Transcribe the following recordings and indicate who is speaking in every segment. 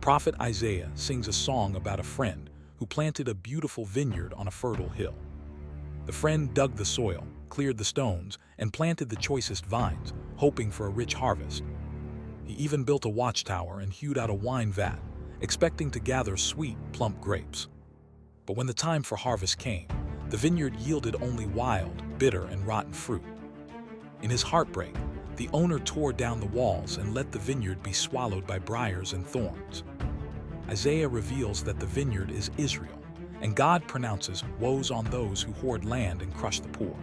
Speaker 1: prophet Isaiah sings a song about a friend who planted a beautiful vineyard on a fertile hill. The friend dug the soil, cleared the stones, and planted the choicest vines, hoping for a rich harvest. He even built a watchtower and hewed out a wine vat, expecting to gather sweet, plump grapes. But when the time for harvest came, the vineyard yielded only wild, bitter, and rotten fruit. In his heartbreak, the owner tore down the walls and let the vineyard be swallowed by briars and thorns. Isaiah reveals that the vineyard is Israel, and God pronounces woes on those who hoard land and crush the poor.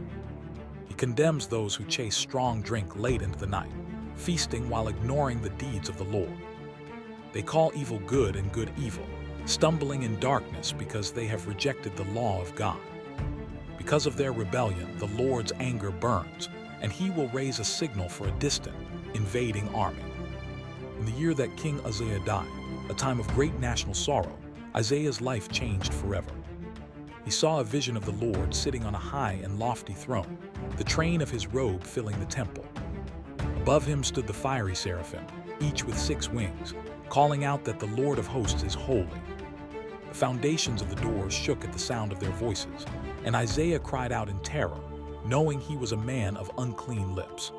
Speaker 1: He condemns those who chase strong drink late into the night, feasting while ignoring the deeds of the Lord. They call evil good and good evil, stumbling in darkness because they have rejected the law of God. Because of their rebellion, the Lord's anger burns, and he will raise a signal for a distant, invading army. In the year that King Uzziah died, a time of great national sorrow, Isaiah's life changed forever. He saw a vision of the Lord sitting on a high and lofty throne, the train of his robe filling the temple. Above him stood the fiery seraphim, each with 6 wings, calling out that the Lord of hosts is holy. The foundations of the doors shook at the sound of their voices, and Isaiah cried out in terror, knowing he was a man of unclean lips.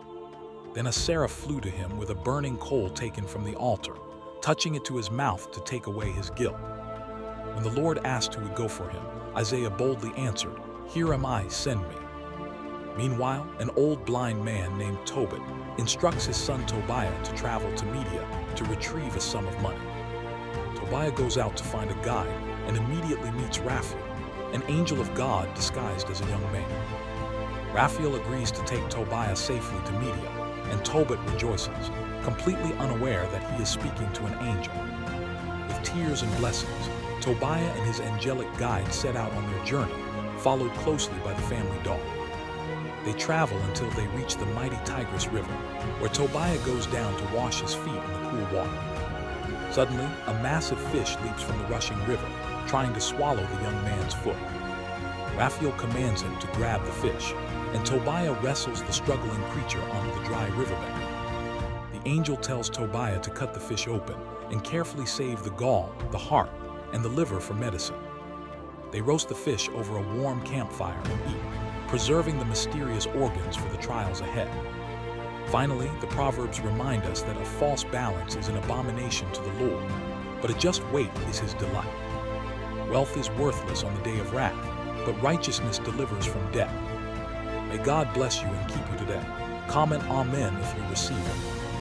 Speaker 1: Then a seraph flew to him with a burning coal taken from the altar, touching it to his mouth to take away his guilt. When the Lord asked who would go for him, Isaiah boldly answered, "Here am I, send me." Meanwhile, an old blind man named Tobit instructs his son Tobiah to travel to Media to retrieve a sum of money. Tobiah goes out to find a guide and immediately meets Raphael, an angel of God disguised as a young man. Raphael agrees to take Tobiah safely to Media, and Tobit rejoices, completely unaware that he is speaking to an angel. With tears and blessings, Tobiah and his angelic guide set out on their journey, followed closely by the family dog. They travel until they reach the mighty Tigris River, where Tobiah goes down to wash his feet in the cool water. Suddenly, a massive fish leaps from the rushing river, trying to swallow the young man's foot. Raphael commands him to grab the fish, and Tobiah wrestles the struggling creature onto the dry riverbank. The angel tells Tobiah to cut the fish open and carefully save the gall, the heart, and the liver for medicine. They roast the fish over a warm campfire and eat, preserving the mysterious organs for the trials ahead. Finally, the Proverbs remind us that a false balance is an abomination to the Lord, but a just weight is his delight. Wealth is worthless on the day of wrath, but righteousness delivers from death. May God bless you and keep you today. Comment Amen if you receive it.